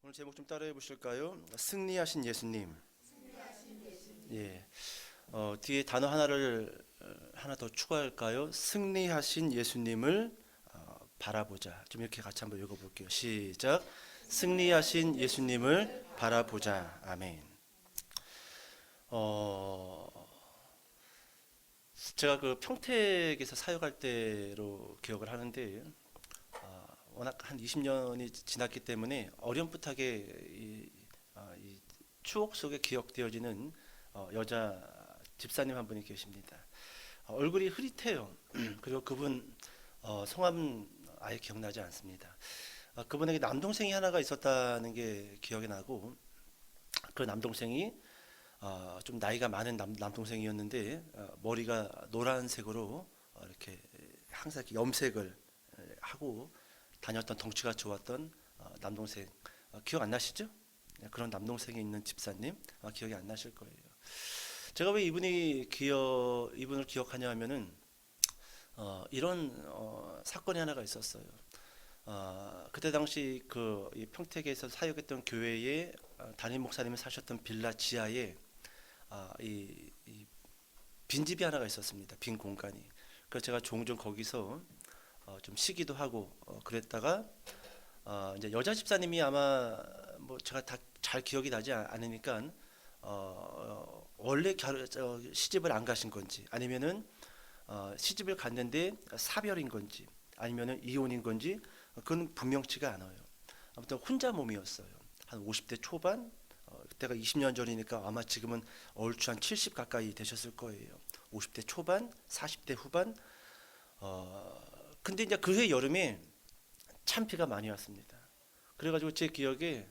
오늘 제목 좀 따라해 보실까요? 승리하신 예수님. 예. 뒤에 단어 하나를 하나 더 추가할까요? 승리하신 예수님을 바라보자. 좀 이렇게 같이 한번 읽어볼게요. 시작. 승리하신 예수님을 바라보자. 아멘. 제가 그 평택에서 사역할 때로 기억을 하는데 워낙 한 20년이 지났기 때문에 어렴풋하게 이 추억 속에 기억되어지는 여자 집사님 한 분이 계십니다. 얼굴이 흐릿해요. 그리고 그분 성함은 아예 기억나지 않습니다. 그분에게 남동생이 하나가 있었다는 게 기억이 나고 그 남동생이 좀 나이가 많은 남동생이었는데 머리가 노란색으로 이렇게 항상 이렇게 염색을 하고 다녔던 덩치가 좋았던 남동생 기억 안 나시죠? 네, 그런 남동생이 있는 집사님 기억이 안 나실 거예요. 제가 왜 이분을 기억하냐 하면은 이런 사건이 하나가 있었어요. 그때 당시 이 평택에서 사역했던 교회에 담임 목사님이 사셨던 빌라 지하에 이 빈집이 하나가 있었습니다. 빈 공간이. 그래서 제가 종종 거기서 좀 쉬기도 하고 그랬다가 이제 여자 집사님이 아마 뭐 제가 다 잘 기억이 나지 않으니까 원래 시집을 안 가신 건지 아니면은 시집을 갔는데 사별인 건지 아니면은 이혼인 건지 그건 분명치가 않아요. 아무튼 혼자 몸이었어요. 한 50대 초반 그때가 20년 전이니까 아마 지금은 얼추 한 70 가까이 되셨을 거예요. 50대 초반, 40대 후반. 근데 이제 그해 여름에 찬비가 많이 왔습니다. 그래가지고 제 기억에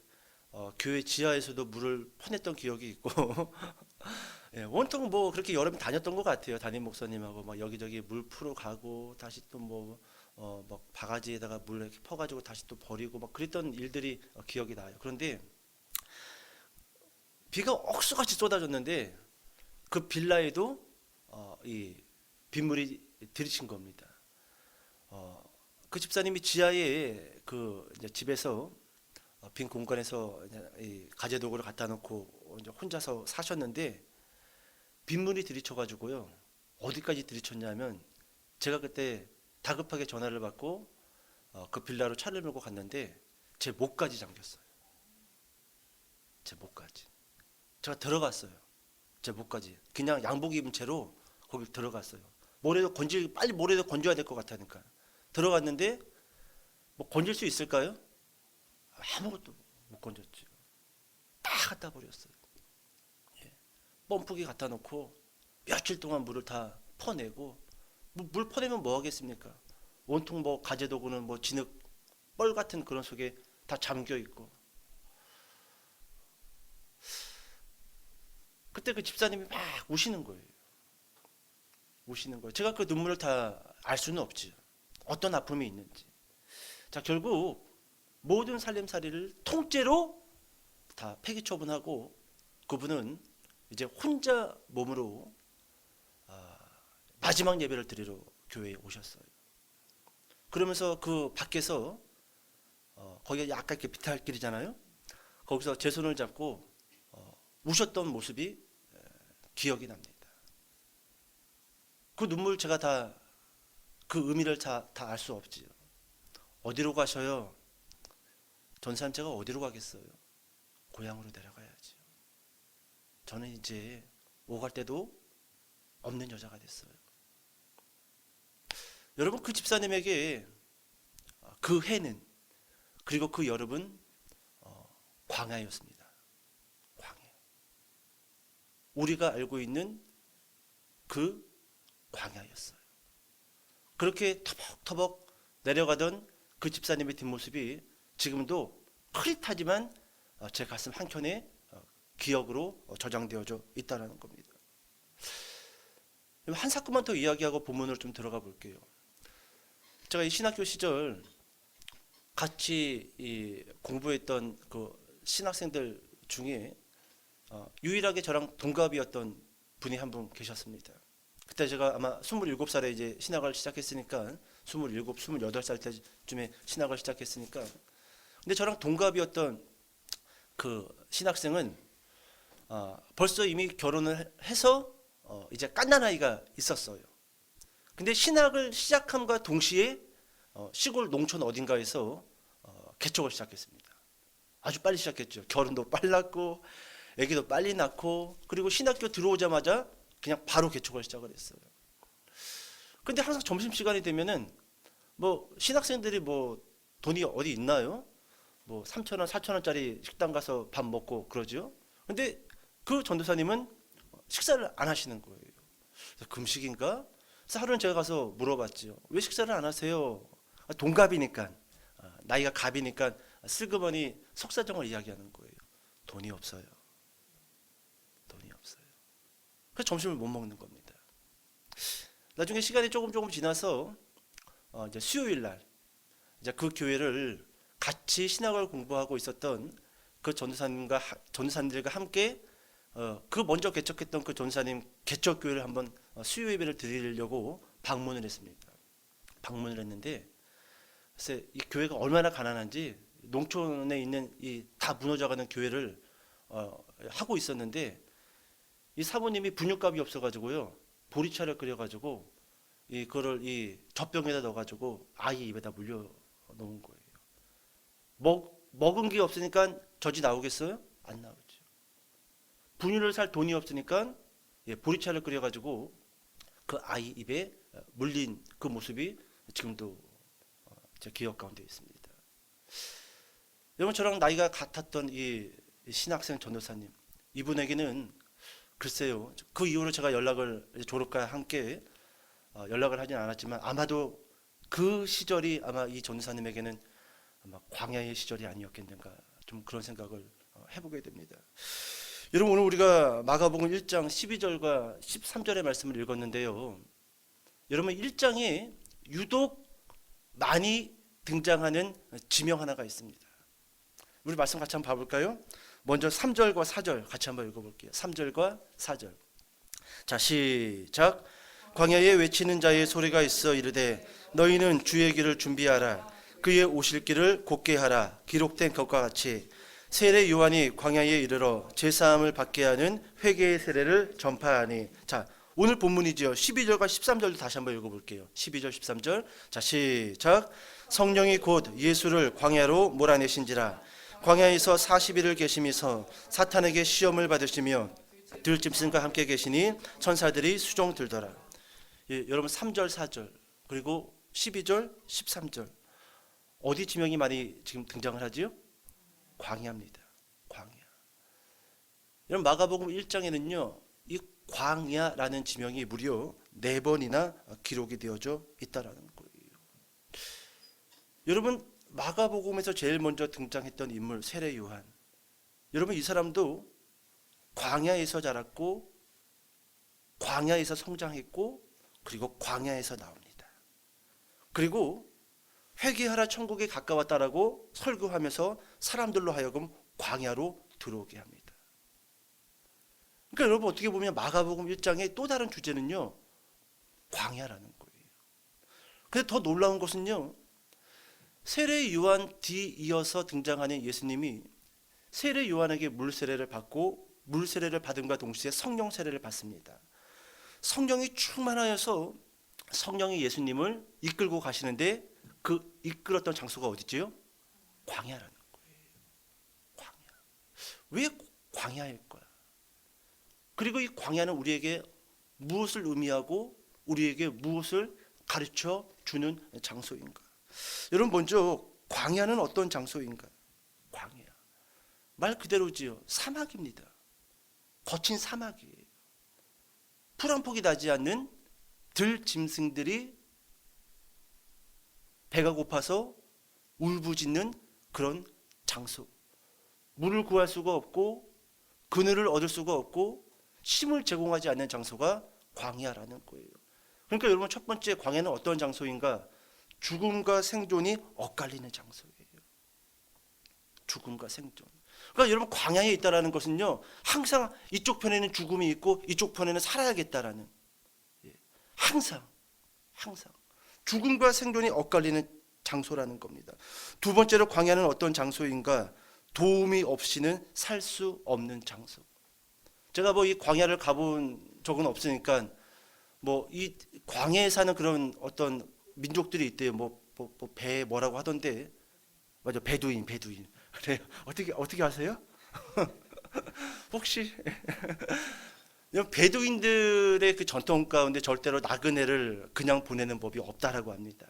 교회 지하에서도 물을 퍼냈던 기억이 있고 예, 온통 뭐 그렇게 여름에 다녔던 것 같아요. 담임 목사님하고 막 여기저기 물 풀어 가고 다시 또 뭐 막 바가지에다가 물 이렇게 퍼가지고 다시 또 버리고 막 그랬던 일들이 기억이 나요. 그런데 비가 억수같이 쏟아졌는데 그 빌라에도 이 빗물이 들이친 겁니다. 그 집사님이 지하에 그 이제 집에서 빈 공간에서 이제 이 가재 도구를 갖다 놓고 이제 혼자서 사셨는데 빗물이 들이쳐가지고요. 어디까지 들이쳤냐면 제가 그때 다급하게 전화를 받고 그 빌라로 차를 몰고 갔는데 제 목까지 잠겼어요. 제 목까지. 제가 들어갔어요. 제 목까지. 그냥 양복 입은 채로 거기 들어갔어요. 빨리 모래도 건져야 될 것 같으니까. 들어갔는데 뭐 건질 수 있을까요? 아무것도 못 건졌죠. 다 갖다 버렸어요. 예. 펌프기 갖다 놓고 며칠 동안 물을 다 퍼내고 물 퍼내면 뭐 하겠습니까? 온통 뭐 가재도구는 뭐 진흙 뻘 같은 그런 속에 다 잠겨 있고 그때 그 집사님이 막 우시는 거예요. 우시는 거예요. 제가 그 눈물을 다 알 수는 없지요. 어떤 아픔이 있는지. 자, 결국 모든 살림살이를 통째로 다 폐기 처분하고 그분은 이제 혼자 몸으로 마지막 예배를 드리러 교회에 오셨어요. 그러면서 그 밖에서 거기가 약간 이렇게 비탈길이잖아요. 거기서 제 손을 잡고 우셨던 모습이 기억이 납니다. 그 눈물 제가 다 그 의미를 다 알 수 없지요. 어디로 가셔요? 전사님 제가 어디로 가겠어요? 고향으로 내려가야지. 저는 이제 오갈 때도 없는 여자가 됐어요. 여러분 그 집사님에게 그 해는 그리고 그 여름은 광야였습니다. 광야. 우리가 알고 있는 그 광야였어요. 그렇게 터벅터벅 내려가던 그 집사님의 뒷모습이 지금도 흐릿하지만 제 가슴 한켠에 기억으로 저장되어져 있다는 겁니다. 한 사건만 더 이야기하고 본문으로 좀 들어가 볼게요. 제가 이 신학교 시절 같이 공부했던 그 신학생들 중에 유일하게 저랑 동갑이었던 분이 한 분 계셨습니다. 그때 제가 아마 27살에 이제 신학을 시작했으니까 27, 28살 때쯤에 신학을 시작했으니까 근데 저랑 동갑이었던 그 신학생은 벌써 이미 결혼을 해서 이제 갓난아이가 있었어요. 근데 신학을 시작함과 동시에 시골 농촌 어딘가에서 개척을 시작했습니다. 아주 빨리 시작했죠. 결혼도 빨랐고 아기도 빨리 낳고, 그리고 신학교 들어오자마자 그냥 바로 개척을 시작을 했어요. 근데 항상 점심시간이 되면은 뭐 신학생들이 뭐 돈이 어디 있나요? 뭐 3,000원, 4,000원짜리 식당 가서 밥 먹고 그러죠. 근데 그 전도사님은 식사를 안 하시는 거예요. 그래서 금식인가? 그래서 하루는 제가 가서 물어봤죠. 왜 식사를 안 하세요? 동갑이니까, 나이가 갑이니까 슬그머니 속사정을 이야기하는 거예요. 돈이 없어요. 돈이 없어요. 그래서 점심을 못 먹는 겁니다. 나중에 시간이 조금 지나서 이제 수요일 날 이제 그 교회를 같이 신학을 공부하고 있었던 그 전도사님들과 함께 그 먼저 개척했던 그 전도사님 개척 교회를 한번 수요 예배를 드리려고 방문을 했습니다. 방문을 했는데 글쎄 이 교회가 얼마나 가난한지 농촌에 있는 이 다 무너져가는 교회를 하고 있었는데, 이 사모님이 분유값이 없어가지고요 보리차를 끓여가지고 그거를 이 젖병에다 넣어가지고 아이 입에다 물려 놓은 거예요. 먹은 게 없으니까 젖이 나오겠어요? 안 나오죠. 분유를 살 돈이 없으니까 보리차를 끓여가지고 그 아이 입에 물린 그 모습이 지금도 제 기억 가운데 있습니다. 여러분, 저랑 나이가 같았던 이 신학생 전도사님, 이분에게는 글쎄요, 그 이후로 제가 연락을 졸업과 함께 연락을 하진 않았지만 아마도 그 시절이 아마 이 전도사님에게는 아마 광야의 시절이 아니었겠는가, 좀 그런 생각을 해보게 됩니다. 여러분, 오늘 우리가 마가복음 1장 12절과 13절의 말씀을 읽었는데요, 여러분 1장에 유독 많이 등장하는 지명 하나가 있습니다. 우리 말씀 같이 한번 봐볼까요? 먼저 3절과 4절 같이 한번 읽어볼게요. 3절과 4절. 자, 시작. 광야에 외치는 자의 소리가 있어 이르되 너희는 주의 길을 준비하라. 그의 오실 길을 곧게 하라. 기록된 것과 같이 세례 요한이 광야에 이르러 제사함을 받게 하는 회개의 세례를 전파하니. 자, 오늘 본문이죠. 12절과 13절도 다시 한번 읽어볼게요. 12절 13절. 자, 시작. 성령이 곧 예수를 광야로 몰아내신지라. 광야에서 40일을 계시면서 사탄에게 시험을 받으시며 들짐승과 함께 계시니 천사들이 수종 들더라. 여러분 3절 4절 그리고 12절 13절 어디 지명이 많이 지금 등장을 하지요? 광야입니다. 광야. 여러분 마가복음 1장에는요 이 광야라는 지명이 무려 4번이나 기록이 되어져 있다라는 거예요. 여러분, 마가복음에서 제일 먼저 등장했던 인물 세례 요한, 여러분 이 사람도 광야에서 자랐고 광야에서 성장했고 그리고 광야에서 나옵니다. 그리고 회개하라 천국에 가까웠다라고 설교하면서 사람들로 하여금 광야로 들어오게 합니다. 그러니까 여러분 어떻게 보면 마가복음 1장의 또 다른 주제는요 광야라는 거예요. 근데 더 놀라운 것은요, 세례 요한 뒤 이어서 등장하는 예수님이 세례 요한에게 물 세례를 받고 물 세례를 받음과 동시에 성령 세례를 받습니다. 성령이 충만하여서 성령이 예수님을 이끌고 가시는데 그 이끌었던 장소가 어디지요? 광야라는 거예요. 광야. 왜 광야일까요? 그리고 이 광야는 우리에게 무엇을 의미하고 우리에게 무엇을 가르쳐 주는 장소인가? 여러분 먼저 광야는 어떤 장소인가? 광야 말 그대로지요. 사막입니다. 거친 사막이에요. 풀 한 폭이 나지 않는 들짐승들이 배가 고파서 울부짖는 그런 장소. 물을 구할 수가 없고 그늘을 얻을 수가 없고 힘을 제공하지 않는 장소가 광야라는 거예요. 그러니까 여러분 첫 번째 광야는 어떤 장소인가? 죽음과 생존이 엇갈리는 장소예요. 죽음과 생존. 그러니까 여러분 광야에 있다라는 것은요 항상 이쪽 편에는 죽음이 있고 이쪽 편에는 살아야겠다라는, 항상 죽음과 생존이 엇갈리는 장소라는 겁니다. 두 번째로 광야는 어떤 장소인가? 도움이 없이는 살 수 없는 장소. 제가 뭐 이 광야를 가본 적은 없으니까 뭐 이 광야에 사는 그런 어떤 민족들이 있대요. 배 뭐라고 하던데, 맞아, 베두인. 그래요. 어떻게 아세요? 혹시 베두인들의 그 전통 가운데 절대로 나그네를 그냥 보내는 법이 없다라고 합니다.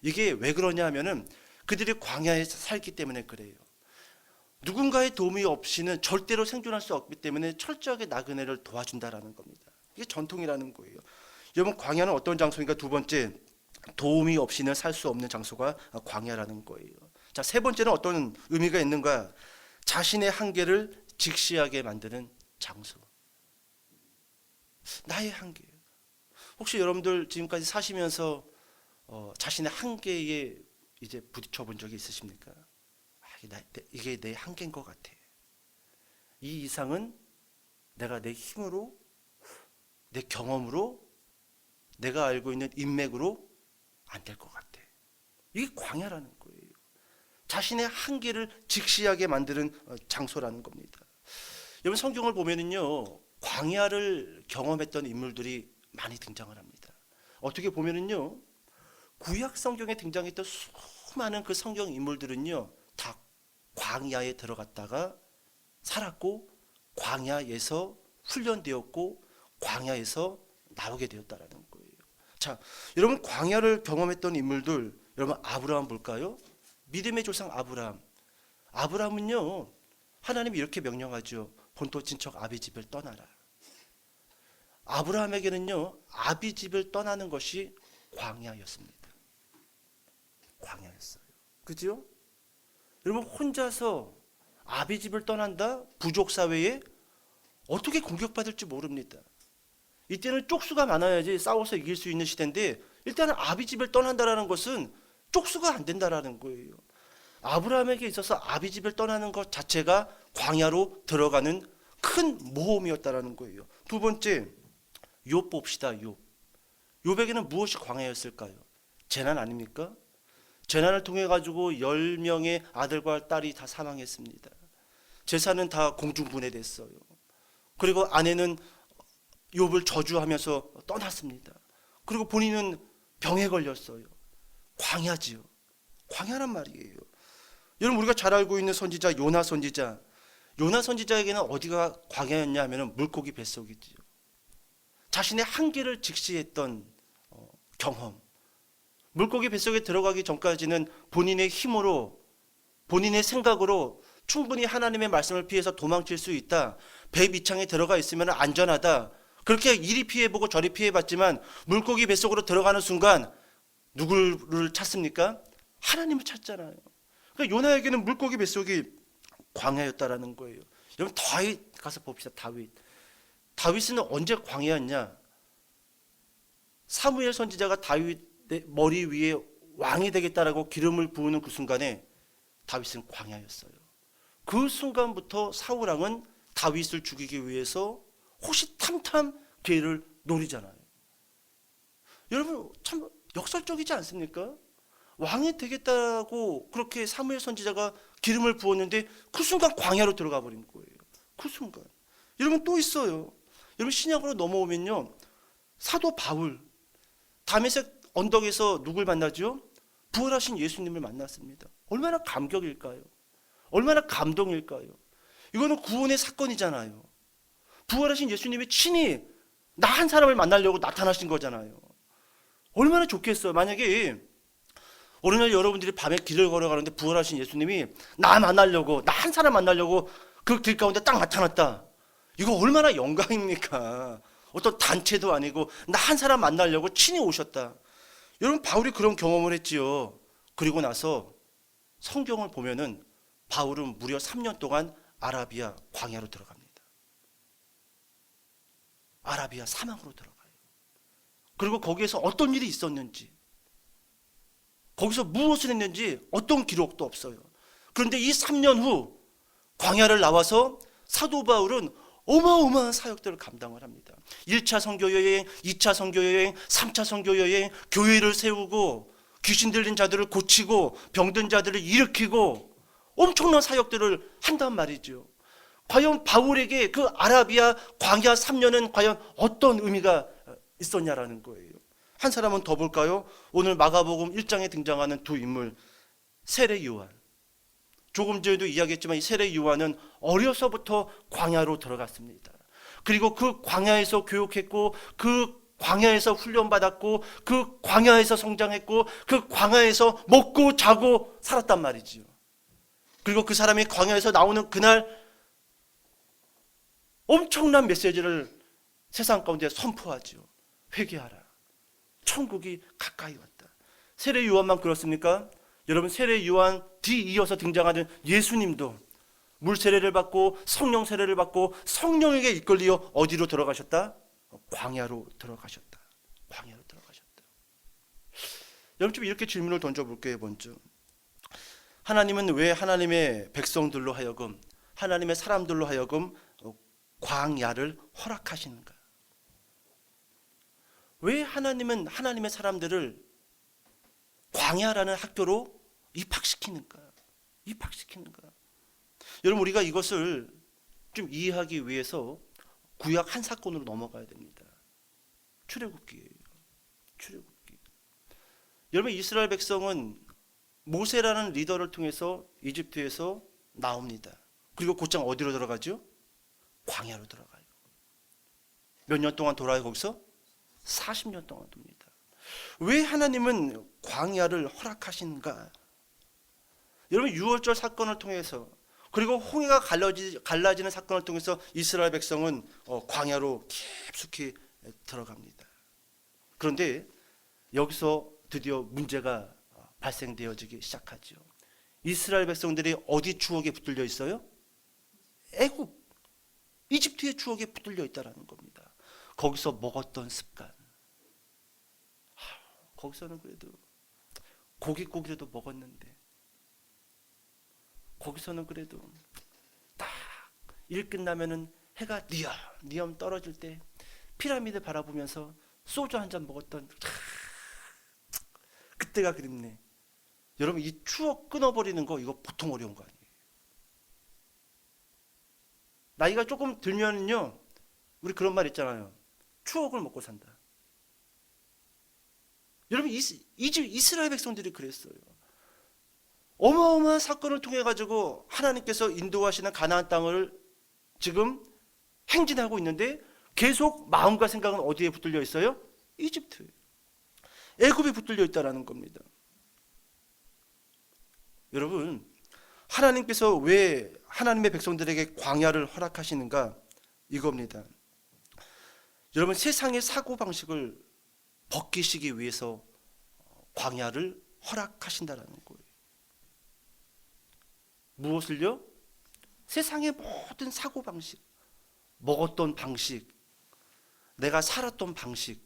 이게 왜 그러냐 하면은 그들이 광야에서 살기 때문에 그래요. 누군가의 도움이 없이는 절대로 생존할 수 없기 때문에 철저하게 나그네를 도와준다라는 겁니다. 이게 전통이라는 거예요. 여러분, 광야는 어떤 장소인가? 두 번째, 도움이 없이는 살 수 없는 장소가 광야라는 거예요. 자, 세 번째는 어떤 의미가 있는가? 자신의 한계를 직시하게 만드는 장소. 나의 한계. 혹시 여러분들 지금까지 사시면서 자신의 한계에 이제 부딪혀 본 적이 있으십니까? 이게 내 한계인 것 같아. 이 이상은 내가 내 힘으로, 내 경험으로, 내가 알고 있는 인맥으로 안 될 것 같아. 이게 광야라는 거예요. 자신의 한계를 직시하게 만드는 장소라는 겁니다. 여러분, 성경을 보면은요, 광야를 경험했던 인물들이 많이 등장을 합니다. 어떻게 보면은요, 구약 성경에 등장했던 수많은 그 성경 인물들은요, 다 광야에 들어갔다가 살았고, 광야에서 훈련되었고, 광야에서 나오게 되었다라는 거예요. 자, 여러분, 광야를 경험했던 인물들, 여러분, 아브라함 볼까요? 믿음의 조상 아브라함. 아브라함은요, 하나님이 이렇게 명령하죠. 본토 친척 아비 집을 떠나라. 아브라함에게는요, 아비 집을 떠나는 것이 광야였습니다. 광야였어요. 그죠? 여러분, 혼자서 아비 집을 떠난다? 부족 사회에 어떻게 공격받을지 모릅니다. 이때는 쪽수가 많아야지 싸워서 이길 수 있는 시대인데, 일단은 아비 집을 떠난다라는 것은 쪽수가 안 된다라는 거예요. 아브라함에게 있어서 아비 집을 떠나는 것 자체가 광야로 들어가는 큰 모험이었다라는 거예요. 두 번째, 욥 봅시다. 욥에게는 무엇이 광야였을까요? 재난 아닙니까? 재난을 통해 가지고 10명의 아들과 딸이 다 사망했습니다. 재산은 다 공중분해됐어요. 그리고 아내는 욥을 저주하면서 떠났습니다. 그리고 본인은 병에 걸렸어요. 광야지요. 광야란 말이에요. 여러분, 우리가 잘 알고 있는 선지자 요나 선지자. 요나 선지자에게는 어디가 광야였냐 하면 물고기 뱃속이지요. 자신의 한계를 직시했던 경험. 물고기 뱃속에 들어가기 전까지는 본인의 힘으로, 본인의 생각으로 충분히 하나님의 말씀을 피해서 도망칠 수 있다. 배 밑창에 들어가 있으면 안전하다. 그렇게 이리 피해보고 저리 피해봤지만 물고기 뱃속으로 들어가는 순간 누구를 찾습니까? 하나님을 찾잖아요. 그러니까 요나에게는 물고기 뱃속이 광야였다라는 거예요. 여러분, 다윗 가서 봅시다. 다윗은 언제 광야였냐? 사무엘 선지자가 다윗의 머리 위에 왕이 되겠다라고 기름을 부으는 그 순간에 다윗은 광야였어요. 그 순간부터 사울 왕은 다윗을 죽이기 위해서 호시탐탐 기회를 노리잖아요. 여러분, 참 역설적이지 않습니까? 왕이 되겠다고 그렇게 사무엘 선지자가 기름을 부었는데 그 순간 광야로 들어가 버린 거예요. 그 순간. 여러분, 또 있어요. 여러분, 신약으로 넘어오면요, 사도 바울 다메섹 언덕에서 누굴 만나죠? 부활하신 예수님을 만났습니다. 얼마나 감격일까요? 얼마나 감동일까요? 이거는 구원의 사건이잖아요. 부활하신 예수님이 친히 나 한 사람을 만나려고 나타나신 거잖아요. 얼마나 좋겠어요. 만약에 어느 날 여러분들이 밤에 길을 걸어가는데 부활하신 예수님이 나 만나려고, 나 한 사람 만나려고 그 길 가운데 딱 나타났다. 이거 얼마나 영광입니까? 어떤 단체도 아니고 나 한 사람 만나려고 친히 오셨다. 여러분, 바울이 그런 경험을 했지요. 그리고 나서 성경을 보면은 바울은 무려 3년 동안 아라비아 광야로 들어갑니다. 아라비아 사막으로 들어가요. 그리고 거기에서 어떤 일이 있었는지, 거기서 무엇을 했는지 어떤 기록도 없어요. 그런데 이 3년 후 광야를 나와서 사도 바울은 어마어마한 사역들을 감당을 합니다. 1차 선교 여행, 2차 선교 여행, 3차 선교 여행, 교회를 세우고 귀신 들린 자들을 고치고 병든 자들을 일으키고 엄청난 사역들을 한단 말이죠. 과연 바울에게 그 아라비아 광야 3년은 과연 어떤 의미가 있었냐라는 거예요. 한 사람은 더 볼까요? 오늘 마가복음 1장에 등장하는 두 인물, 세례 요한. 조금 전에도 이야기했지만 이 세례 요한은 어려서부터 광야로 들어갔습니다. 그리고 그 광야에서 교육했고, 그 광야에서 훈련받았고, 그 광야에서 성장했고, 그 광야에서 먹고 자고 살았단 말이지요. 그리고 그 사람이 광야에서 나오는 그날 엄청난 메시지를 세상 가운데 선포하죠. 회개하라. 천국이 가까이 왔다. 세례 요한만 그렇습니까? 여러분, 세례 요한 뒤이어서 등장하는 예수님도 물 세례를 받고 성령 세례를 받고 성령에게 이끌려 어디로 들어가셨다? 광야로 들어가셨다. 광야로 들어가셨다. 여러분, 좀 이렇게 질문을 던져볼게요. 먼저, 하나님은 왜 하나님의 백성들로 하여금, 하나님의 사람들로 하여금 광야를 허락하시는가? 왜 하나님은 하나님의 사람들을 광야라는 학교로 입학시키는가? 여러분, 우리가 이것을 좀 이해하기 위해서 구약 한 사건으로 넘어가야 됩니다. 출애굽기예요. 출애굽기. 여러분, 이스라엘 백성은 모세라는 리더를 통해서 이집트에서 나옵니다. 그리고 곧장 어디로 들어가죠? 광야로 들어가요. 몇 년 동안 돌아요? 거기서 40년 동안 돕니다. 왜 하나님은 광야를 허락하신가? 여러분, 유월절 사건을 통해서, 그리고 홍해가 갈라지는 사건을 통해서 이스라엘 백성은 광야로 깊숙이 들어갑니다. 그런데 여기서 드디어 문제가 발생되어지기 시작하죠. 이스라엘 백성들이 어디 추억에 붙들려 있어요? 애굽, 이집트의 추억에 붙들려 있다는 겁니다. 거기서 먹었던 습관, 거기서는 그래도 고기라도 먹었는데, 거기서는 그래도 딱 일 끝나면은 해가 뉘엄 떨어질 때 피라미드 바라보면서 소주 한 잔 먹었던 그때가 그립네. 여러분, 이 추억 끊어버리는 거 이거 보통 어려운 거 아니에요. 나이가 조금 들면은요, 우리 그런 말 있잖아요. 추억을 먹고 산다. 여러분, 이스라엘 백성들이 그랬어요. 어마어마한 사건을 통해 가지고 하나님께서 인도하시는 가나안 땅을 지금 행진하고 있는데 계속 마음과 생각은 어디에 붙들려 있어요? 이집트에, 애굽에 붙들려 있다라는 겁니다. 여러분, 하나님께서 왜 하나님의 백성들에게 광야를 허락하시는가? 이겁니다. 여러분, 세상의 사고방식을 벗기시기 위해서 광야를 허락하신다라는 거예요. 무엇을요? 세상의 모든 사고방식, 먹었던 방식, 내가 살았던 방식,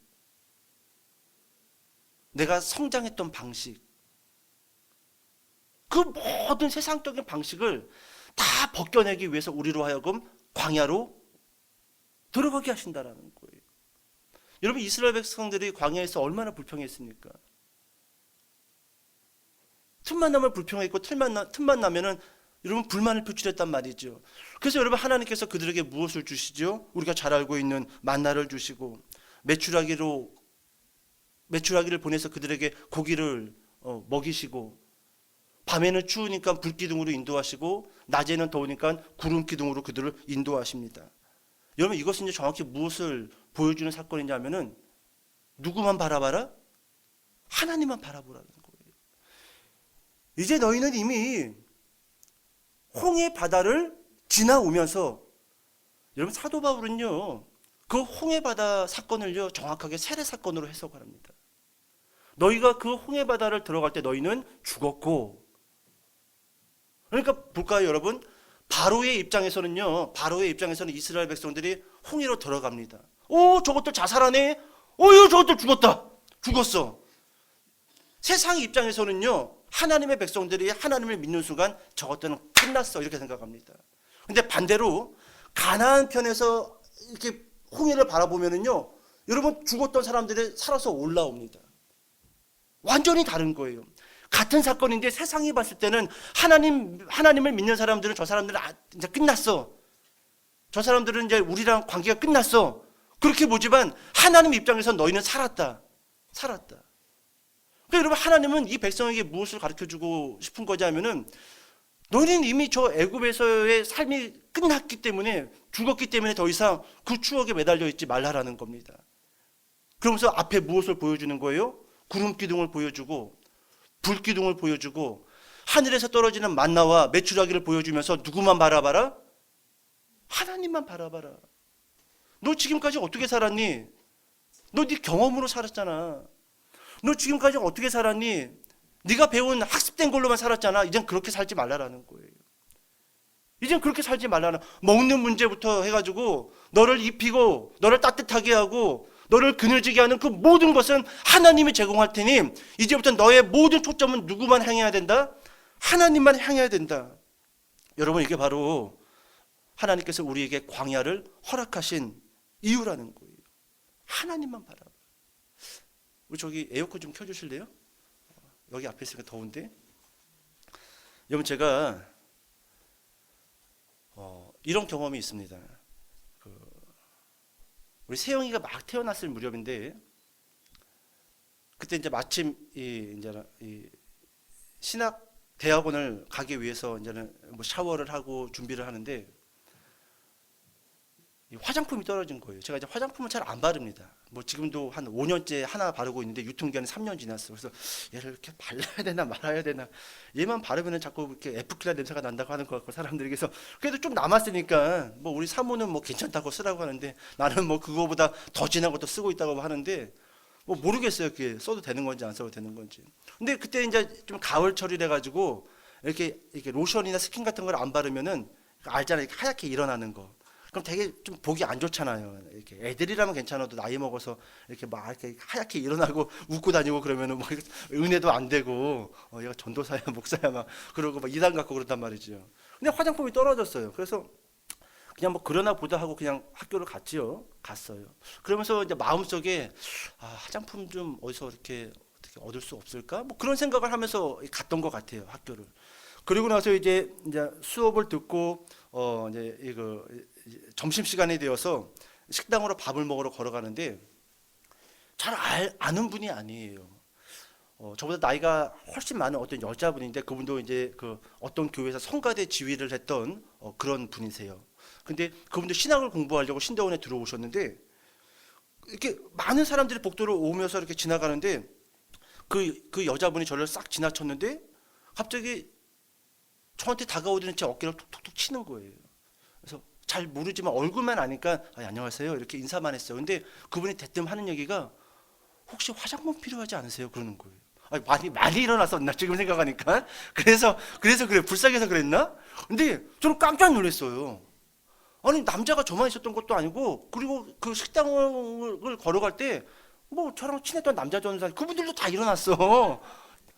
내가 성장했던 방식, 그 모든 세상적인 방식을 다 벗겨내기 위해서 우리로 하여금 광야로 들어가게 하신다라는 거예요. 여러분, 이스라엘 백성들이 광야에서 얼마나 불평했습니까? 틈만 나면 불평했고 틈만 나면은 여러분 불만을 표출했단 말이죠. 그래서 여러분, 하나님께서 그들에게 무엇을 주시죠? 우리가 잘 알고 있는 만나를 주시고 메추라기를 보내서 그들에게 고기를 먹이시고, 밤에는 추우니까 불기둥으로 인도하시고 낮에는 더우니까 구름기둥으로 그들을 인도하십니다. 여러분, 이것은 이제 정확히 무엇을 보여주는 사건이냐면은 누구만 바라봐라? 하나님만 바라보라는 거예요. 이제 너희는 이미 홍해 바다를 지나오면서, 여러분, 사도 바울은요, 그 홍해 바다 사건을요 정확하게 세례 사건으로 해석을 합니다. 너희가 그 홍해 바다를 들어갈 때 너희는 죽었고, 그러니까 볼까요, 여러분? 바로의 입장에서는 이스라엘 백성들이 홍해로 들어갑니다. 저것들 자살하네. 저것들 죽었어. 세상 입장에서는요, 하나님의 백성들이 하나님을 믿는 순간 저것들은 끝났어, 이렇게 생각합니다. 근데 반대로 가나안 편에서 이렇게 홍해를 바라보면은요, 여러분, 죽었던 사람들이 살아서 올라옵니다. 완전히 다른 거예요. 같은 사건인데 세상이 봤을 때는 하나님을 믿는 사람들은 저 사람들은 이제 끝났어. 저 사람들은 이제 우리랑 관계가 끝났어. 그렇게 보지만 하나님 입장에서 너희는 살았다. 살았다. 그러니까 여러분, 하나님은 이 백성에게 무엇을 가르쳐주고 싶은 거냐 하면은, 너희는 이미 저 애굽에서의 삶이 끝났기 때문에, 죽었기 때문에 더 이상 그 추억에 매달려 있지 말라라는 겁니다. 그러면서 앞에 무엇을 보여주는 거예요? 구름 기둥을 보여주고 불 기둥을 보여주고 하늘에서 떨어지는 만나와 메추라기를 보여주면서 누구만 바라봐라? 하나님만 바라봐라. 너 지금까지 어떻게 살았니? 너 네 경험으로 살았잖아. 너 지금까지 어떻게 살았니? 네가 배운 학습된 걸로만 살았잖아. 이젠 그렇게 살지 말라라는 거예요. 이젠 그렇게 살지 말라는, 먹는 문제부터 해가지고 너를 입히고 너를 따뜻하게 하고 너를 그늘지게 하는 그 모든 것은 하나님이 제공할 테니 이제부터 너의 모든 초점은 누구만 향해야 된다? 하나님만 향해야 된다. 여러분, 이게 바로 하나님께서 우리에게 광야를 허락하신 이유라는 거예요. 하나님만 바라봐. 우리 저기 에어컨 좀 켜주실래요? 여기 앞에 있으니까 더운데. 여러분, 제가 이런 경험이 있습니다. 우리 세영이가 막 태어났을 무렵인데, 그때 이제 마침 이 신학 대학원을 가기 위해서 이제는 뭐 샤워를 하고 준비를 하는데 이 화장품이 떨어진 거예요. 제가 이제 화장품을 잘 안 바릅니다. 뭐 지금도 한 5년째 하나 바르고 있는데 유통기한은 3년 지났어. 그래서 얘를 이렇게 발라야 되나 말아야 되나. 얘만 바르면은 자꾸 이렇게 에프킬라 냄새가 난다고 하는 것 같고, 사람들이. 그래서 그래도 좀 남았으니까 뭐 우리 사모는 뭐 괜찮다고 쓰라고 하는데, 나는 뭐 그거보다 더 진한 것도 쓰고 있다고 하는데 뭐 모르겠어요. 그게 써도 되는 건지 안 써도 되는 건지. 근데 그때 이제 좀 가을철이래 가지고 이렇게 로션이나 스킨 같은 걸 안 바르면은 알잖아요. 이렇게 하얗게 일어나는 거. 그럼 되게 좀 보기 안 좋잖아요. 이렇게 애들이라면 괜찮아도 나이 먹어서 이렇게 막 이렇게 하얗게 일어나고 웃고 다니고 그러면은 뭐 은혜도 안 되고, 얘가 전도사야 목사야 막 그러고 막 이단 갖고 그런단 말이죠. 근데 화장품이 떨어졌어요. 그래서 그냥 뭐 그러나 보다 하고 그냥 학교를 갔어요. 그러면서 이제 마음속에 화장품 좀 어디서 이렇게 어떻게 얻을 수 없을까? 뭐 그런 생각을 하면서 갔던 것 같아요, 학교를. 그리고 나서 이제 수업을 듣고 이제 이거 점심 시간이 되어서 식당으로 밥을 먹으러 걸어가는데 잘 아는 분이 아니에요. 저보다 나이가 훨씬 많은 어떤 여자분인데, 그분도 이제 그 어떤 교회에서 성가대 지휘를 했던 그런 분이세요. 근데 그분도 신학을 공부하려고 신대원에 들어오셨는데, 이렇게 많은 사람들이 복도를 오면서 이렇게 지나가는데 그 여자분이 저를 싹 지나쳤는데 갑자기 저한테 다가오더니 제 어깨를 툭툭툭 치는 거예요. 그래서 잘 모르지만 얼굴만 아니까 안녕하세요 이렇게 인사만 했어요. 근데 그분이 대뜸 하는 얘기가, 혹시 화장품 필요하지 않으세요? 그러는 거예요. 많이 일어났었나 지금 생각하니까. 그래서 그래, 불쌍해서 그랬나? 근데 저는 깜짝 놀랐어요. 아니, 남자가 저만 있었던 것도 아니고, 그리고 그 식당을 걸어갈 때 뭐 저랑 친했던 남자 전사 그분들도 다 일어났어.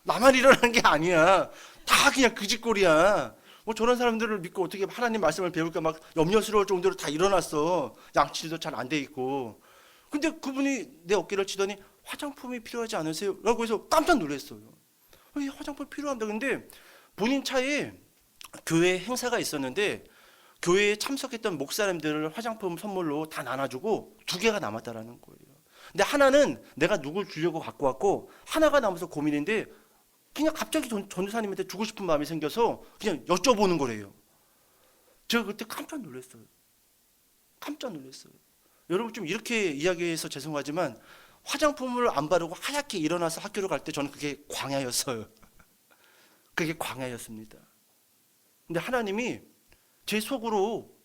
나만 일어나는 게 아니야. 다 그냥 그 짓거리야. 뭐 저런 사람들을 믿고 어떻게 하나님 말씀을 배울까 막 염려스러울 정도로 다 일어났어. 양치도 잘 안 돼 있고. 근데 그분이 내 어깨를 치더니 화장품이 필요하지 않으세요? 라고 해서 깜짝 놀랐어요. 화장품 필요한다. 근데 본인 차에 교회 행사가 있었는데 교회에 참석했던 목사님들을 화장품 선물로 다 나눠주고 2개가 남았다라는 거예요. 근데 하나는 내가 누굴 주려고 갖고 왔고, 하나가 남아서 고민인데 그냥 갑자기 전도사님한테 주고 싶은 마음이 생겨서 그냥 여쭤보는 거래요. 제가 그때 깜짝 놀랐어요. 깜짝 놀랐어요. 여러분, 좀 이렇게 이야기해서 죄송하지만 화장품을 안 바르고 하얗게 일어나서 학교를 갈 때 저는 그게 광야였어요. 그게 광야였습니다. 근데 하나님이 제 속으로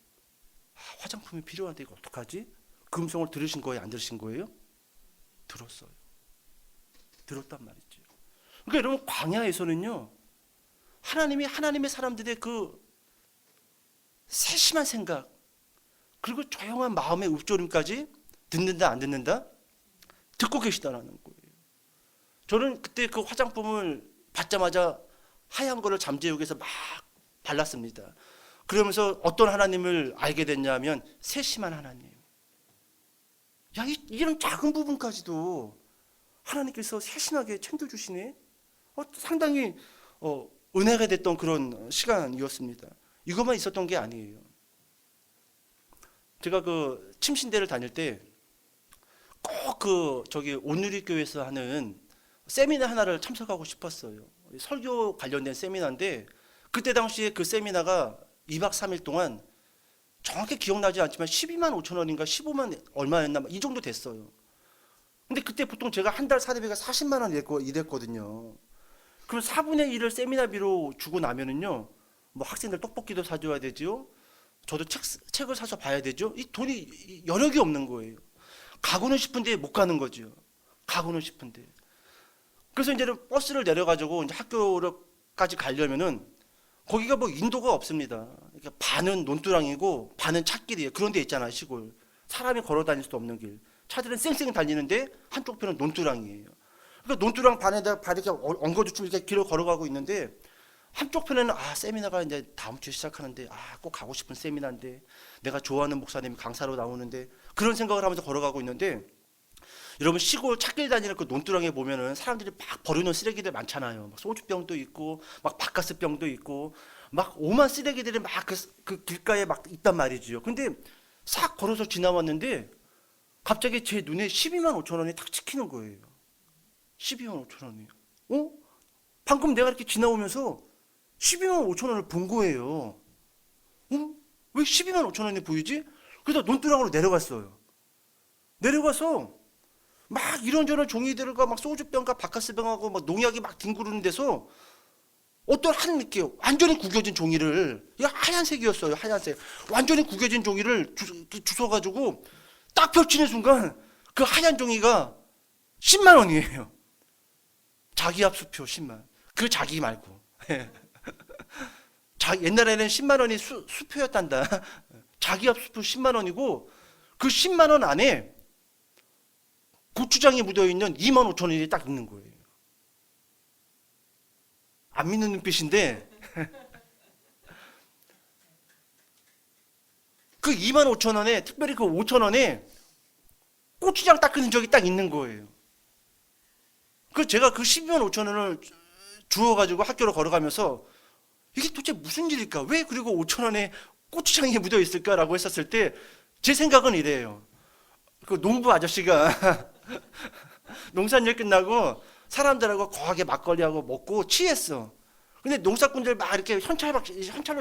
화장품이 필요한데 이거 어떡하지? 그 음성을 들으신 거예요? 안 들으신 거예요? 들었어요. 들었단 말이죠. 그러니까 여러분, 광야에서는요, 하나님이 하나님의 사람들의 그 세심한 생각, 그리고 조용한 마음의 읊조림까지 듣는다 안 듣는다? 듣고 계시다라는 거예요. 저는 그때 그 화장품을 받자마자 하얀 거를 잠재우기에서 막 발랐습니다. 그러면서 어떤 하나님을 알게 됐냐면 세심한 하나님. 이런 작은 부분까지도 하나님께서 세심하게 챙겨주시네. 상당히 은혜가 됐던 그런 시간이었습니다. 이것만 있었던 게 아니에요. 제가 그 침신대를 다닐 때 꼭 그 저기 온누리교회에서 하는 세미나 하나를 참석하고 싶었어요. 설교 관련된 세미나인데 그때 당시에 그 세미나가 2박 3일 동안 정확히 기억나지 않지만 12만 5천 원인가 15만 얼마였나 이 정도 됐어요. 근데 그때 보통 제가 한 달 사례비가 40만 원 이랬거든요. 그럼 4분의 1을 세미나비로 주고 나면은요, 뭐 학생들 떡볶이도 사줘야 되죠. 저도 책을 사서 봐야 되죠. 이 돈이 여력이 없는 거예요. 가고는 싶은데 못 가는 거죠. 가고는 싶은데. 그래서 이제는 버스를 내려가지고 이제 학교까지 가려면은 거기가 뭐 인도가 없습니다. 그러니까 반은 논두렁이고 반은 찻길이에요. 그런 데 있잖아요, 시골. 사람이 걸어 다닐 수도 없는 길. 차들은 쌩쌩 달리는데 한쪽 편은 논두렁이에요. 그러니까 논두렁 반에다 발 이렇게 엉거주춤 이렇게 길을 걸어가고 있는데 한쪽 편에는 세미나가 이제 다음 주에 시작하는데 꼭 가고 싶은 세미나인데 내가 좋아하는 목사님이 강사로 나오는데 그런 생각을 하면서 걸어가고 있는데 여러분 시골 찻길 다니는 그 논두렁에 보면은 사람들이 막 버려놓은 쓰레기들 많잖아요. 막 소주병도 있고 막 바카스병도 있고 막 오만 쓰레기들이 막 그 길가에 막 있단 말이죠. 근데 싹 걸어서 지나왔는데 갑자기 제 눈에 12만 5천 원이 탁 찍히는 거예요. 12만 5천 원이. 방금 내가 이렇게 지나오면서 12만 5천 원을 본 거예요. 왜 12만 5천 원이 보이지? 그래서 논두렁으로 내려갔어요. 내려가서 막 이런저런 종이들과 막 소주병과 바카스병하고 막 농약이 막 뒹구르는 데서 어떤 한 이렇게 완전히 구겨진 종이를, 이거 하얀색이었어요. 하얀색. 완전히 구겨진 종이를 주워가지고 딱 펼치는 순간 그 하얀 종이가 10만 원이에요. 자기 압수표 10만. 그 자기 말고. 옛날에는 10만 원이 수표였단다. 자기 압수표 10만 원이고 그 10만 원 안에 고추장이 묻어있는 2만 5천 원이 딱 있는 거예요. 안 믿는 눈빛인데 그 2만 5천 원에 특별히 그 5천 원에 고추장 닦은 적이 딱 있는 거예요. 그 제가 그 12만 5천 원을 주워가지고 학교로 걸어가면서 이게 도대체 무슨 일일까? 왜 그리고 5천 원에 고추장이 묻어 있을까라고 했었을 때 제 생각은 이래요. 그 농부 아저씨가 농산일 끝나고 사람들하고 거하게 막걸리하고 먹고 취했어. 근데 농사꾼들 막 이렇게 현찰로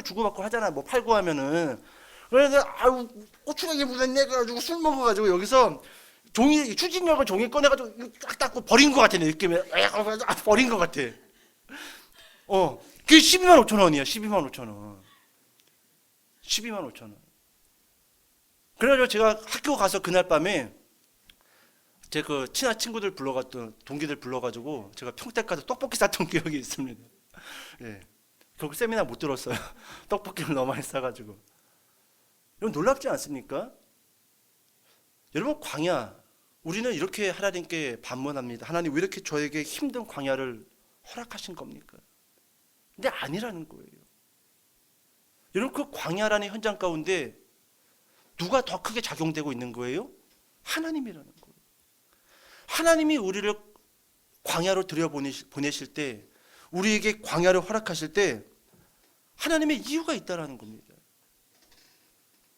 주고받고 하잖아. 뭐 팔고 하면은. 그래서 고추장이 묻었네 그래가지고 술 먹어가지고 여기서 추진력을 종이 꺼내가지고 쫙 닦고 버린 것 같아 내 느낌에. 버린 것 같아. 그게 12만 5천 원이야. 12만 5천 원. 12만 5천 원. 그래가지고 제가 학교 가서 그날 밤에 제 그 친한 친구들 불러갔던 동기들 불러가지고 제가 평택 가서 떡볶이 쌌던 기억이 있습니다. 예. 결국 세미나 못 들었어요. 떡볶이를 너무 많이 싸가지고. 여러분 놀랍지 않습니까? 여러분 광야, 우리는 이렇게 하나님께 반문합니다. 하나님 왜 이렇게 저에게 힘든 광야를 허락하신 겁니까? 근데 아니라는 거예요. 여러분 그 광야라는 현장 가운데 누가 더 크게 작용되고 있는 거예요? 하나님이라는 거예요. 하나님이 우리를 광야로 들여보내실 때, 우리에게 광야를 허락하실 때 하나님의 이유가 있다는 겁니다.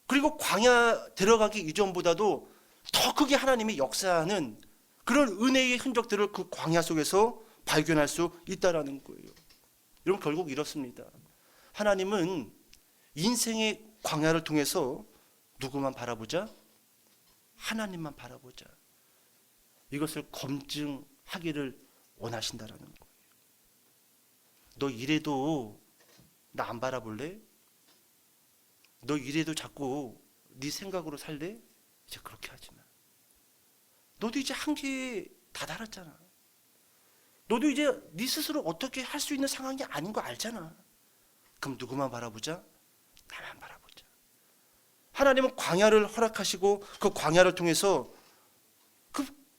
그리고 광야 들어가기 이전보다도 더 크게 하나님이 역사하는 그런 은혜의 흔적들을 그 광야 속에서 발견할 수 있다는 거예요. 여러분 결국 이렇습니다. 하나님은 인생의 광야를 통해서 누구만 바라보자? 하나님만 바라보자. 이것을 검증하기를 원하신다라는 거예요. 너 이래도 나 안 바라볼래? 너 이래도 자꾸 네 생각으로 살래? 이제 그렇게 하지 마. 너도 이제 한계에 다다랐잖아. 너도 이제 네 스스로 어떻게 할 수 있는 상황이 아닌 거 알잖아. 그럼 누구만 바라보자? 나만 바라보자. 하나님은 광야를 허락하시고 그 광야를 통해서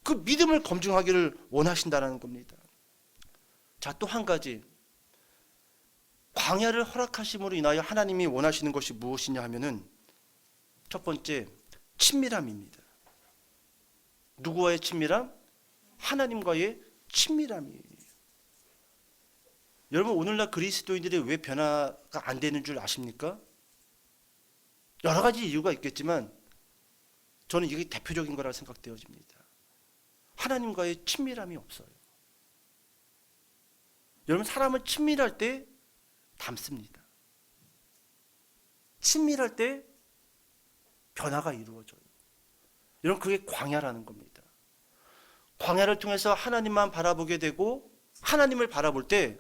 그 믿음을 검증하기를 원하신다는 겁니다. 자, 또 한 가지. 광야를 허락하심으로 인하여 하나님이 원하시는 것이 무엇이냐 하면은 첫 번째, 친밀함입니다. 누구와의 친밀함? 하나님과의 친밀함이에요. 여러분 오늘날 그리스도인들이 왜 변화가 안 되는 줄 아십니까? 여러 가지 이유가 있겠지만 저는 이게 대표적인 거라고 생각되어집니다. 하나님과의 친밀함이 없어요. 여러분 사람은 친밀할 때 닮습니다. 친밀할 때 변화가 이루어져요. 여러분 그게 광야라는 겁니다. 광야를 통해서 하나님만 바라보게 되고 하나님을 바라볼 때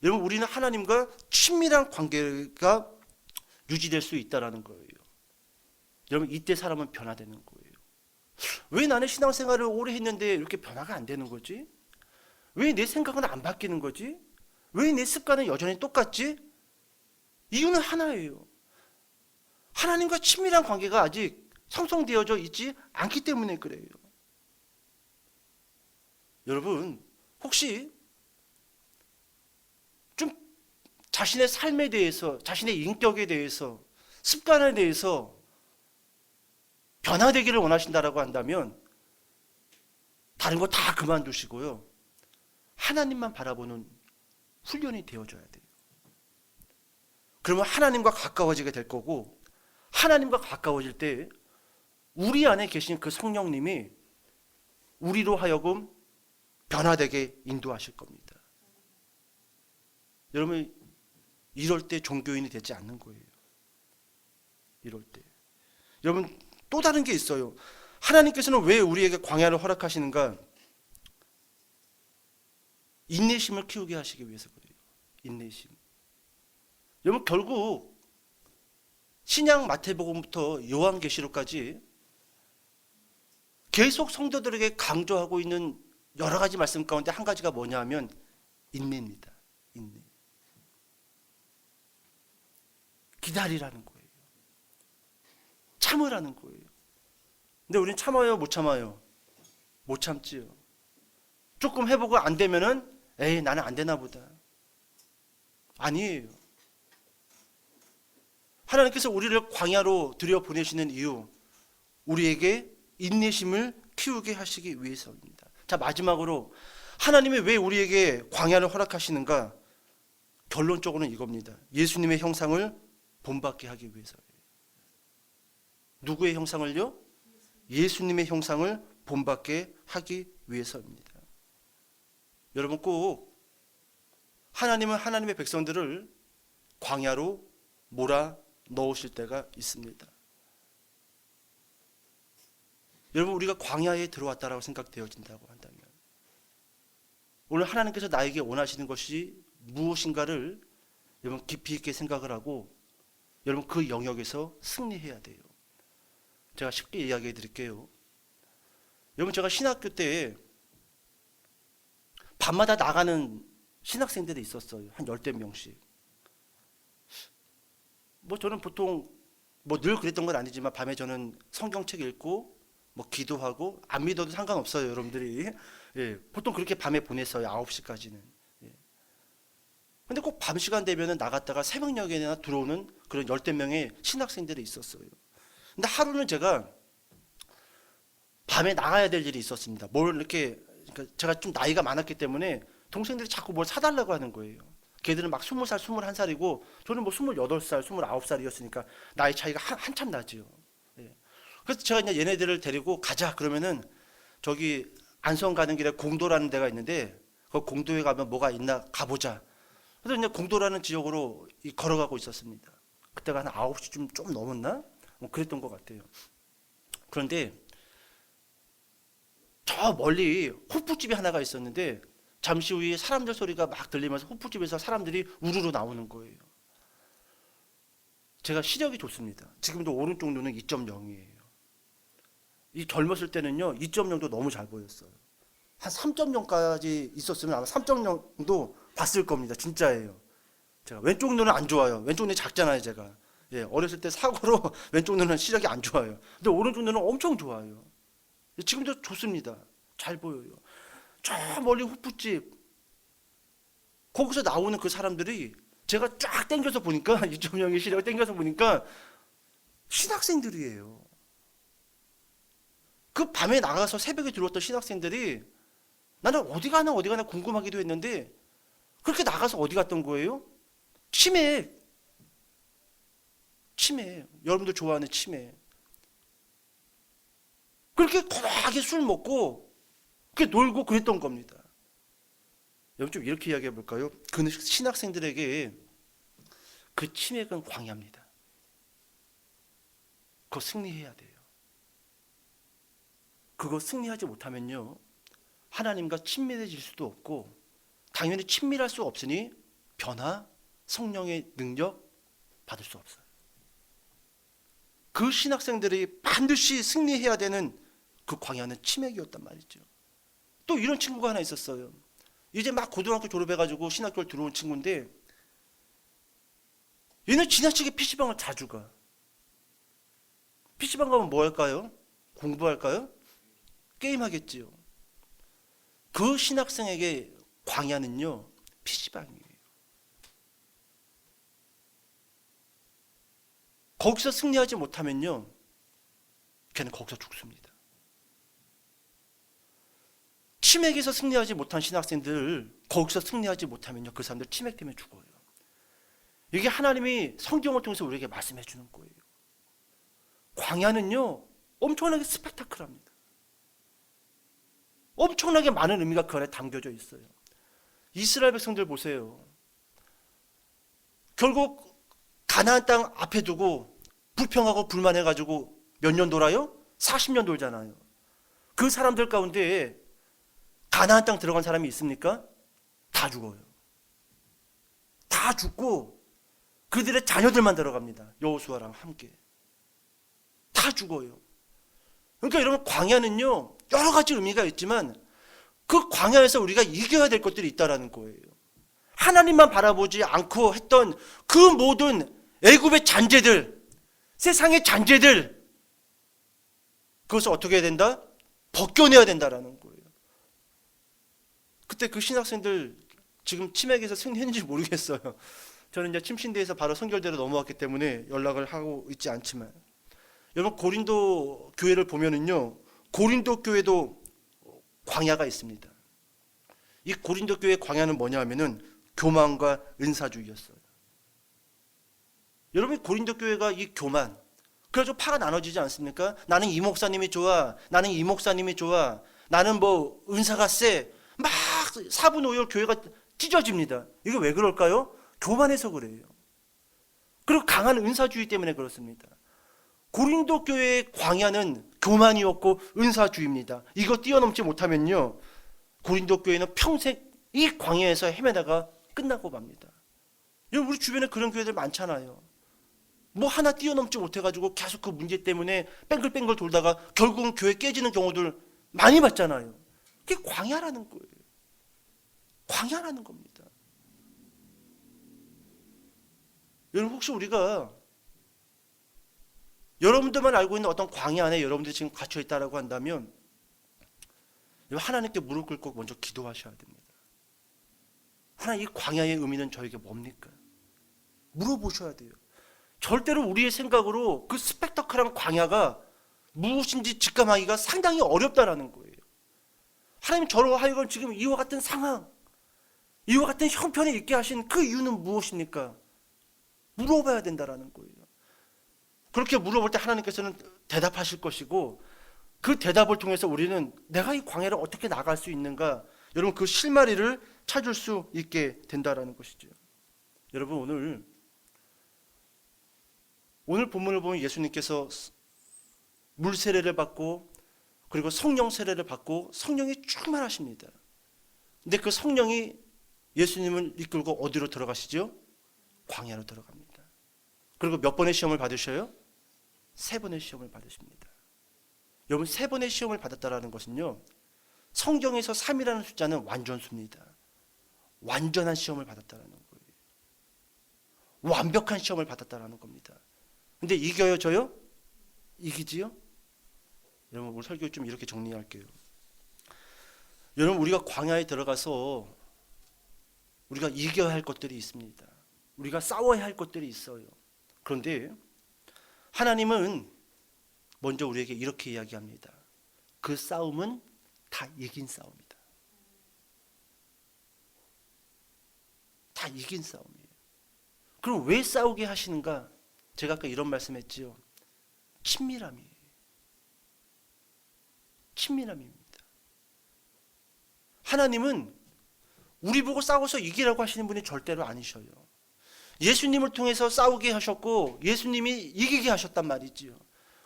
여러분 우리는 하나님과 친밀한 관계가 유지될 수 있다는 거예요. 여러분 이때 사람은 변화되는 거예요. 왜 나는 신앙생활을 오래 했는데 이렇게 변화가 안 되는 거지? 왜 내 생각은 안 바뀌는 거지? 왜 내 습관은 여전히 똑같지? 이유는 하나예요. 하나님과 친밀한 관계가 아직 형성되어져 있지 않기 때문에 그래요. 여러분 혹시 좀 자신의 삶에 대해서, 자신의 인격에 대해서, 습관에 대해서 변화되기를 원하신다라고 한다면 다른 거 다 그만두시고요. 하나님만 바라보는 훈련이 되어져야 돼요. 그러면 하나님과 가까워지게 될 거고 하나님과 가까워질 때 우리 안에 계신 그 성령님이 우리로 하여금 변화되게 인도하실 겁니다. 여러분 이럴 때 종교인이 되지 않는 거예요. 이럴 때. 여러분 또 다른 게 있어요. 하나님께서는 왜 우리에게 광야를 허락하시는가? 인내심을 키우게 하시기 위해서 그래요. 인내심. 여러분 결국 신약 마태복음부터 요한계시록까지 계속 성도들에게 강조하고 있는 여러 가지 말씀 가운데 한 가지가 뭐냐 하면 인내입니다. 인내. 기다리라는 거예요. 참으라는 거예요. 근데 우리는 참아요, 못 참아요? 못 참지요. 조금 해보고 안 되면은 에이 나는 안 되나 보다. 아니에요. 하나님께서 우리를 광야로 들여보내시는 이유, 우리에게 인내심을 키우게 하시기 위해서입니다. 자, 마지막으로 하나님이 왜 우리에게 광야를 허락하시는가? 결론적으로는 이겁니다. 예수님의 형상을 본받게 하기 위해서예요. 누구의 형상을요? 예수님의 형상을 본받게 하기 위해서입니다. 여러분 꼭 하나님은 하나님의 백성들을 광야로 몰아 넣으실 때가 있습니다. 여러분 우리가 광야에 들어왔다라고 생각되어진다고 한다면 오늘 하나님께서 나에게 원하시는 것이 무엇인가를 여러분 깊이 있게 생각을 하고 여러분 그 영역에서 승리해야 돼요. 제가 쉽게 이야기해 드릴게요. 여러분 제가 신학교 때 밤마다 나가는 신학생들이 있었어요. 한 10명씩. 뭐 저는 보통 뭐 늘 그랬던 건 아니지만 밤에 저는 성경책 읽고 뭐 기도하고 안 믿어도 상관없어요, 여러분들이. 예, 보통 그렇게 밤에 보냈어요. 9시까지는. 예. 근데 꼭 밤 시간 되면은 나갔다가 새벽녘에나 들어오는 그런 10명의 신학생들이 있었어요. 근데 하루는 제가 밤에 나가야 될 일이 있었습니다. 뭘 이렇게, 그러니까 제가 좀 나이가 많았기 때문에 동생들이 자꾸 뭘 사달라고 하는 거예요. 걔들은 막 20살, 21살이고 저는 뭐 28살, 29살이었으니까 나이 차이가 한참 나지요. 예. 그래서 제가 이제 얘네들을 데리고 가자 그러면은 저기 안성 가는 길에 공도라는 데가 있는데 그 공도에 가면 뭐가 있나 가보자. 그래서 이제 공도라는 지역으로 걸어가고 있었습니다. 그때가 한 9시쯤 좀 넘었나? 뭐 그랬던 것 같아요. 그런데 저 멀리 호프집이 하나가 있었는데 잠시 후에 사람들 소리가 막 들리면서 호프집에서 사람들이 우르르 나오는 거예요. 제가 시력이 좋습니다. 지금도 오른쪽 눈은 2.0이에요. 이 젊었을 때는요 2.0도 너무 잘 보였어요. 한 3.0까지 있었으면 아마 3.0도 봤을 겁니다. 진짜예요. 제가 왼쪽 눈은 안 좋아요. 왼쪽 눈이 작잖아요, 제가. 예, 어렸을 때 사고로 왼쪽 눈은 시력이 안 좋아요. 근데 오른쪽 눈은 엄청 좋아요. 지금도 좋습니다. 잘 보여요. 저 멀리 호프집 거기서 나오는 그 사람들이 제가 쫙 당겨서 보니까 2.0의 시력을 당겨서 보니까 신학생들이에요. 그 밤에 나가서 새벽에 들어왔던 신학생들이 나는 어디 가나 궁금하기도 했는데 그렇게 나가서 어디 갔던 거예요? 치맥. 여러분들 좋아하는 치맥. 그렇게 거하게 술 먹고 그렇게 놀고 그랬던 겁니다. 여러분 좀 이렇게 이야기해 볼까요? 그 신학생들에게 그 치맥은 광야입니다. 그거 승리해야 돼요. 그거 승리하지 못하면요, 하나님과 친밀해질 수도 없고 당연히 친밀할 수 없으니 변화, 성령의 능력 받을 수 없어요. 그 신학생들이 반드시 승리해야 되는 그 광야는 치맥이었단 말이죠. 또 이런 친구가 하나 있었어요. 이제 막 고등학교 졸업해가지고 신학교를 들어온 친구인데 얘는 지나치게 PC방을 자주 가. PC방 가면 뭐 할까요? 공부할까요? 게임하겠지요. 그 신학생에게 광야는요, PC방이에요. 거기서 승리하지 못하면요, 걔는 거기서 죽습니다. 치맥에서 승리하지 못한 신학생들, 거기서 승리하지 못하면요, 그 사람들 치맥 때문에 죽어요. 이게 하나님이 성경을 통해서 우리에게 말씀해 주는 거예요. 광야는요, 엄청나게 스펙타클합니다. 엄청나게 많은 의미가 그 안에 담겨져 있어요. 이스라엘 백성들 보세요. 결국 가나안 땅 앞에 두고 불평하고 불만해가지고 몇 년 돌아요? 40년 돌잖아요. 그 사람들 가운데 가나안 땅 들어간 사람이 있습니까? 다 죽어요. 다 죽고 그들의 자녀들만 들어갑니다. 여호수아랑 함께. 다 죽어요. 그러니까 여러분, 광야는요, 여러 가지 의미가 있지만 그 광야에서 우리가 이겨야 될 것들이 있다라는 거예요. 하나님만 바라보지 않고 했던 그 모든 애굽의 잔재들, 세상의 잔재들, 그것을 어떻게 해야 된다? 벗겨내야 된다라는 거예요. 그때 그 신학생들 지금 치맥에서 승리했는지 모르겠어요. 저는 이제 침신대에서 바로 선결대로 넘어왔기 때문에 연락을 하고 있지 않지만, 여러분 고린도 교회를 보면은요, 고린도 교회도 광야가 있습니다. 이 고린도 교회의 광야는 뭐냐 하면은 교만과 은사주의였어요. 여러분, 고린도 교회가 이 교만, 그래서 파가 나눠지지 않습니까? 나는 이 목사님이 좋아, 나는 이 목사님이 좋아, 나는 뭐 은사가 세, 막 사분오열 교회가 찢어집니다. 이게 왜 그럴까요? 교만해서 그래요. 그리고 강한 은사주의 때문에 그렇습니다. 고린도 교회의 광야는 교만이었고 은사주의입니다. 이거 뛰어넘지 못하면요, 고린도 교회는 평생 이 광야에서 헤매다가 끝나고 맙니다. 여러분, 우리 주변에 그런 교회들 많잖아요. 뭐 하나 뛰어넘지 못해가지고 계속 그 문제 때문에 뺑글뺑글 돌다가 결국은 교회 깨지는 경우들 많이 봤잖아요. 그게 광야라는 거예요. 광야라는 겁니다. 여러분, 혹시 우리가 여러분들만 알고 있는 어떤 광야 안에 여러분들이 지금 갇혀 있다라고 한다면 하나님께 무릎 꿇고 먼저 기도하셔야 됩니다. 하나님, 이 광야의 의미는 저에게 뭡니까? 물어보셔야 돼요. 절대로 우리의 생각으로 그 스펙터클한 광야가 무엇인지 직감하기가 상당히 어렵다라는 거예요. 하나님, 저로 하여금 지금 이와 같은 상황, 이와 같은 형편에 있게 하신 그 이유는 무엇입니까? 물어봐야 된다라는 거예요. 그렇게 물어볼 때 하나님께서는 대답하실 것이고, 그 대답을 통해서 우리는 내가 이 광야를 어떻게 나갈 수 있는가, 여러분, 그 실마리를 찾을 수 있게 된다라는 것이죠. 여러분, 오늘 본문을 보면 예수님께서 물 세례를 받고 그리고 성령 세례를 받고 성령이 충만하십니다. 근데 그 성령이 예수님을 이끌고 어디로 들어가시죠? 광야로 들어갑니다. 그리고 몇 번의 시험을 받으셔요? 3번의 시험을 받으십니다. 여러분, 3번의 시험을 받았다라는 것은요, 성경에서 3이라는 숫자는 완전수입니다. 완전한 시험을 받았다라는 거예요. 완벽한 시험을 받았다라는 겁니다. 근데 이겨요, 저요? 이기지요? 여러분, 오늘 설교 좀 이렇게 정리할게요. 여러분, 우리가 광야에 들어가서 우리가 이겨야 할 것들이 있습니다. 우리가 싸워야 할 것들이 있어요. 그런데 하나님은 먼저 우리에게 이렇게 이야기합니다. 그 싸움은 다 이긴 싸움이다. 다 이긴 싸움이에요. 그럼 왜 싸우게 하시는가? 제가 아까 이런 말씀했지요. 친밀함이에요. 친밀함입니다. 하나님은 우리 보고 싸워서 이기라고 하시는 분이 절대로 아니셔요. 예수님을 통해서 싸우게 하셨고 예수님이 이기게 하셨단 말이지요.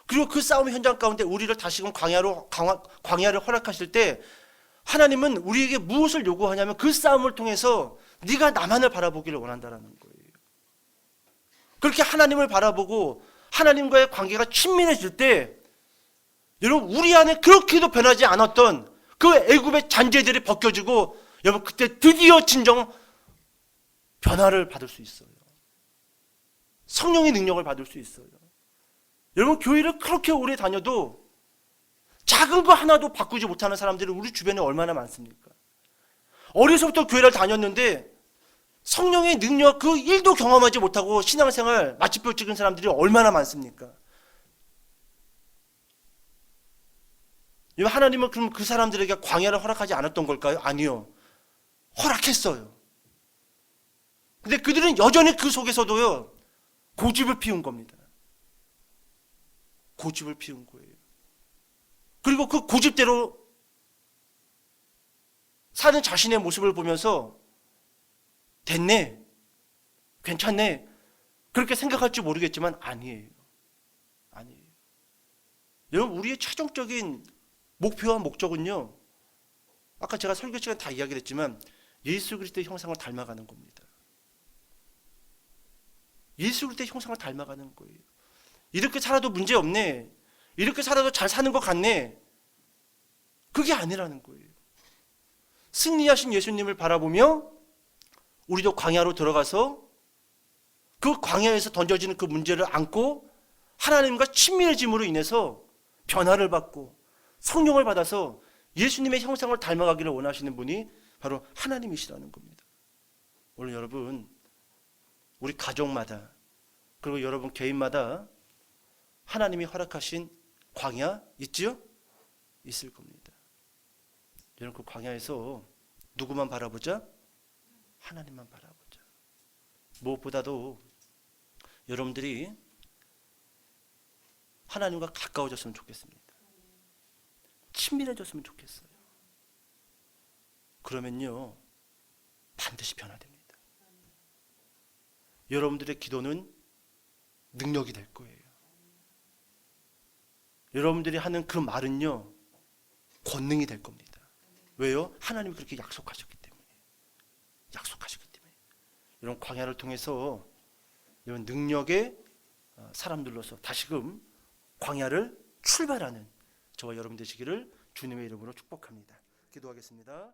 그리고 그 싸움 현장 가운데 우리를 다시금 광야를 허락하실 때 하나님은 우리에게 무엇을 요구하냐면 그 싸움을 통해서 네가 나만을 바라보기를 원한다라는 거예요. 그렇게 하나님을 바라보고 하나님과의 관계가 친밀해질 때 여러분 우리 안에 그렇게도 변하지 않았던 그 애굽의 잔재들이 벗겨지고 여러분 그때 드디어 진정 변화를 받을 수 있어요. 성령의 능력을 받을 수 있어요. 여러분 교회를 그렇게 오래 다녀도 작은 거 하나도 바꾸지 못하는 사람들이 우리 주변에 얼마나 많습니까? 어려서부터 교회를 다녔는데 성령의 능력 그 일도 경험하지 못하고 신앙생활 마침표 찍은 사람들이 얼마나 많습니까? 하나님은 그럼 그 사람들에게 광야를 허락하지 않았던 걸까요? 아니요. 허락했어요. 근데 그들은 여전히 그 속에서도요 고집을 피운 겁니다. 고집을 피운 거예요. 그리고 그 고집대로 사는 자신의 모습을 보면서 됐네, 괜찮네 그렇게 생각할지 모르겠지만 아니에요. 아니에요. 여러분 우리의 최종적인 목표와 목적은요 아까 제가 설교 시간에 다 이야기를 했지만 예수 그리스도의 형상을 닮아가는 겁니다. 예수 그리스도의 형상을 닮아가는 거예요. 이렇게 살아도 문제 없네, 이렇게 살아도 잘 사는 것 같네, 그게 아니라는 거예요. 승리하신 예수님을 바라보며 우리도 광야로 들어가서 그 광야에서 던져지는 그 문제를 안고 하나님과 친밀해짐으로 인해서 변화를 받고 성령을 받아서 예수님의 형상을 닮아가기를 원하시는 분이 바로 하나님이시라는 겁니다. 오늘 여러분 우리 가족마다 그리고 여러분 개인마다 하나님이 허락하신 광야 있지요? 있을 겁니다. 여러분 그 광야에서 누구만 바라보자? 하나님만 바라보자. 무엇보다도 여러분들이 하나님과 가까워졌으면 좋겠습니다. 친밀해졌으면 좋겠어요. 그러면요 반드시 변화됩니다. 여러분들의 기도는 능력이 될 거예요. 여러분들이 하는 그 말은요 권능이 될 겁니다. 왜요? 하나님이 그렇게 약속하셨기 때문에. 약속하셨기 때문에. 이런 광야를 통해서 이런 능력의 사람들로서 다시금 광야를 출발하는 저와 여러분 되시기를 주님의 이름으로 축복합니다. 기도하겠습니다.